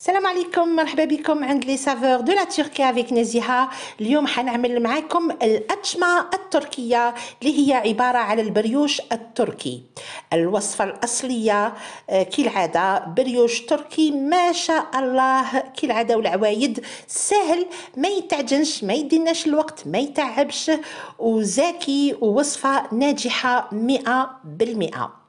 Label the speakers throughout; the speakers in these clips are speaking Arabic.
Speaker 1: السلام عليكم، مرحبا بكم عند لي سافور دو لا تركيا افيك نزيهة. اليوم حنعمل معاكم الأطعمة التركية اللي هي عبارة على البريوش التركي. الوصفة الأصلية كالعادة بريوش تركي ما شاء الله كالعادة، والعوايد سهل، ما يتعجنش، ما يديناش الوقت، ما يتعبش، وزاكي، ووصفة ناجحة 100%.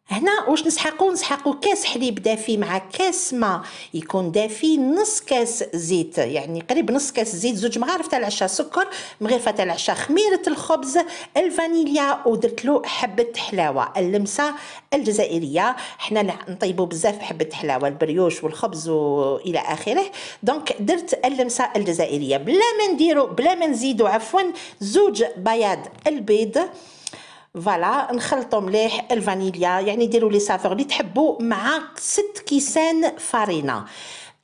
Speaker 1: هنا واش نسحقوا كاس حليب دافي مع كاس ماء يكون دافي، نص كاس زيت، يعني قريب نص كاس زيت، 2 مغارف تاع العشاء سكر، مغرفه تاع العشاء خميره الخبز، الفانيليا، ودرت له حبه حلاوه، اللمسه الجزائريه. حنا نطيبوا بزاف حبه حلاوه، البريوش والخبز والى اخره، دونك درت اللمسه الجزائريه بلا ما نزيدوا عفوا 2 بياض البيض. فوالا نخلطوا مليح الفانيليا، يعني ديروا لي سافور اللي تحبوا، مع 6 كيسان فارينه،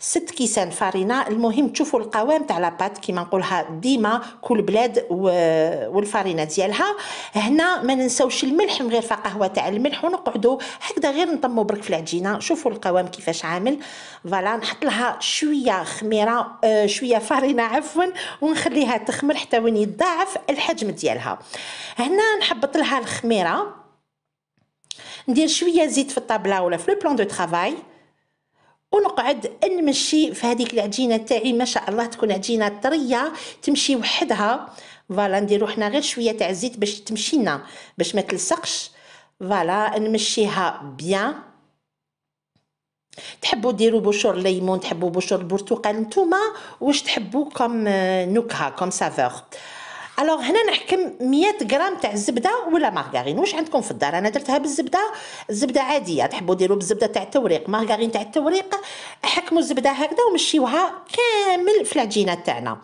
Speaker 1: 6 كيسان فارينه. المهم تشوفوا القوام تاع لاباط كيما نقولها ديما كل بلاد والفارينه ديالها. هنا ما ننساوش الملح، مغرفه قهوه تاع الملح، ونقعدوا هكذا غير نطموا برك في العجينه. شوفوا القوام كيفاش عامل. فوالا نحط لها شويه خميره، شويه فارينه عفوا، ونخليها تخمر حتى وين يتضاعف الحجم ديالها. هنا نحبط لها الخميره، ندير شويه زيت في الطابله ولا في لو بلان دو طرافاي، ونقعد نمشي في هذيك العجينه تاعي. ما شاء الله تكون عجينه طريه تمشي وحدها. فوالا نديرو حنا غير شويه تاع الزيت باش تمشينا، باش ما تلصقش. فوالا نمشيها بيان. تحبوا ديروا بشور الليمون، تحبوا بشور البرتقال، نتوما واش تحبوا كم نكهه كم سافور. الوغ هنا نحكم 100 غرام تاع الزبده ولا مارغارين، واش عندكم في الدار. انا درتها بالزبده، الزبده عاديه، تحبوا ديروا بالزبده تاع التوريق، مارغارين تاع التوريق. حكموا الزبده هكذا ومشيوها كامل في العجينه تاعنا.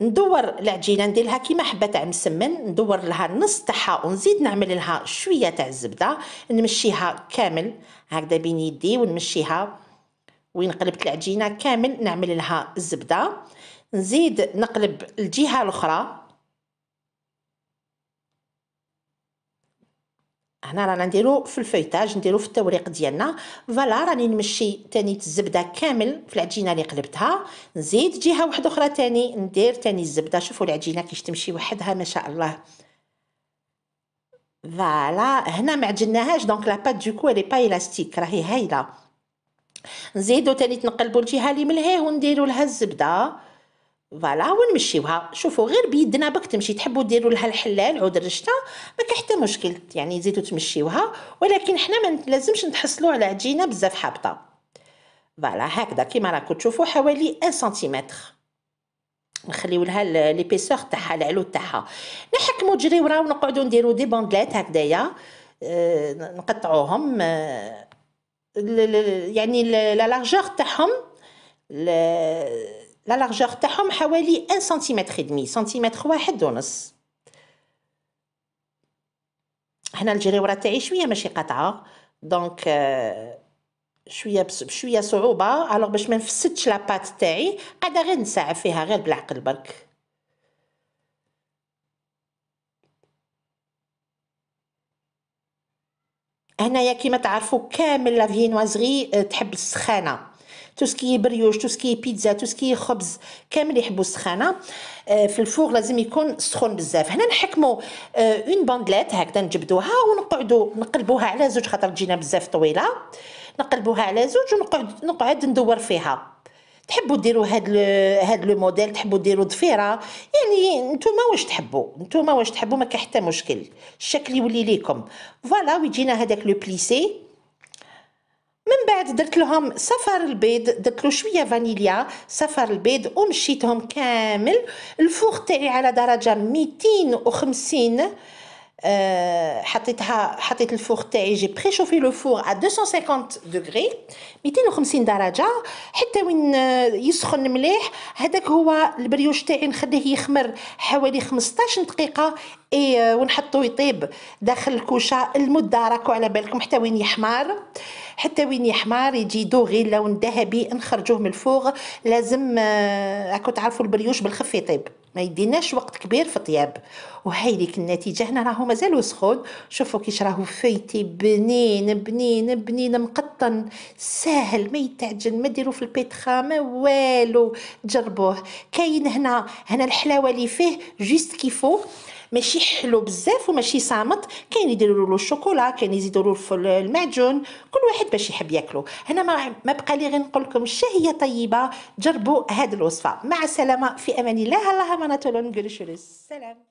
Speaker 1: ندور العجينه ندير لها كيما حبه تاع مسمن، ندور لها النص تاعها ونزيد نعمل لها شويه تاع الزبده، نمشيها كامل هكذا بين يدي ونمشيها. وين قلبت العجينه كامل نعمل لها الزبده، نزيد نقلب الجهه الاخرى. هنا رانا نديرو في الفيتاج، نديرو في التوريق ديالنا. فوالا راني نمشي تاني الزبده كامل في العجينه اللي قلبتها، نزيد جهه واحده اخرى تاني ندير تاني الزبده. شوفوا العجينه كيش تمشي وحدها ما شاء الله. فوالا هنا ما عجناهاش، دونك لا بات دوكو الي با الاستيك، راهي هايله. نزيدو تاني تنقلبوا الجهه اللي ملهيه ونديروا لها الزبده. فوالا ونمشيوها. شوفوا غير بيدنا بك تمشي، تحبوا ديروا لها الحلال عود الرشته ما كاين حتى مشكل، يعني زيدوا تمشيوها، ولكن حنا ما لازمش نتحصلوا على عجينه بزاف حابطه. فوالا هكذا كيما راكم تشوفوا حوالي 1 سنتيمتر، نخليو لها ليبيسور تاعها، العلو تاعها. نحكموا تجري ورا ونقعدوا نديروا دي باندلات هكذايا، نقطعوهم، يعني لا لارجور تاعهم، لا لارجور تاعهم حوالي 1 سنتيمتر ودمي، سنتيمتر واحد ونص. هنا الجريوره تاعي شويه ماشي قطعه، دونك شويه بشويه صعوبه. الوغ باش ما نفسدش لاباط تاعي قاعده غير نساعد فيها غير بالعقل برك. هنايا كيما تعرفوا كامل لا فينوازغي تحب السخانه، تو سكي بريوش، تو سكي بيتزا، تو سكي خبز، كامل يحبوا السخانه. في الفور لازم يكون سخون بزاف. هنا نحكموا اون باندلات هكذا نجبدوها ونقعدوا نقلبوها على 2 خاطر تجينا بزاف طويله، نقلبوها على 2 ونقعد ندور فيها. تحبوا ديروا هاد لو موديل، تحبوا ديروا ضفيره، يعني نتوما واش تحبوا ما كاين حتى مشكل، الشكل يولي ليكم. فوالا ويجينا هذاك لو بليسي. من بعد درت لهم صفر البيض، درت له شويه فانيليا، صفر البيض، ومشيتهم كامل. الفوغ تاعي على درجه 250، حطيت الفوغ تاعي، جي بريشوفي لو فوغ ا 250 دوغري، 250 درجه، حتى وين يسخن مليح. هذاك هو البريوش تاعي، نخليه يخمر حوالي 15 دقيقه اي ونحطو يطيب داخل الكوشه المده راكو على بالكم حتى وين يحمر، حتى وين يحمر يجي دوغي اللون الذهبي نخرجوه من الفوغ. لازم راكو تعرفوا البريوش بالخف يطيب، ما يديناش وقت كبير في الطياب. وهاي ليك النتيجه. هنا راهو مازالو سخون، شوفوا كيش راهو فيتي بنين بنين بنين مقطن ساهل، ما يتعجن، ما ديروا في البيتخا ما والو، جربوه. كاين هنا الحلاوه اللي فيه جيست كيفو، ماشي حلو بزاف وماشي صامت. كاين يديروا له الشوكولا، كاين يزيدوا له في المعجون، كل واحد باش يحب ياكله. هنا ما بقى لي غير نقول لكم الشهيه طيبه، جربوا هذه الوصفه. مع السلامه، في امان الله. الله ما نطول نقول سلام.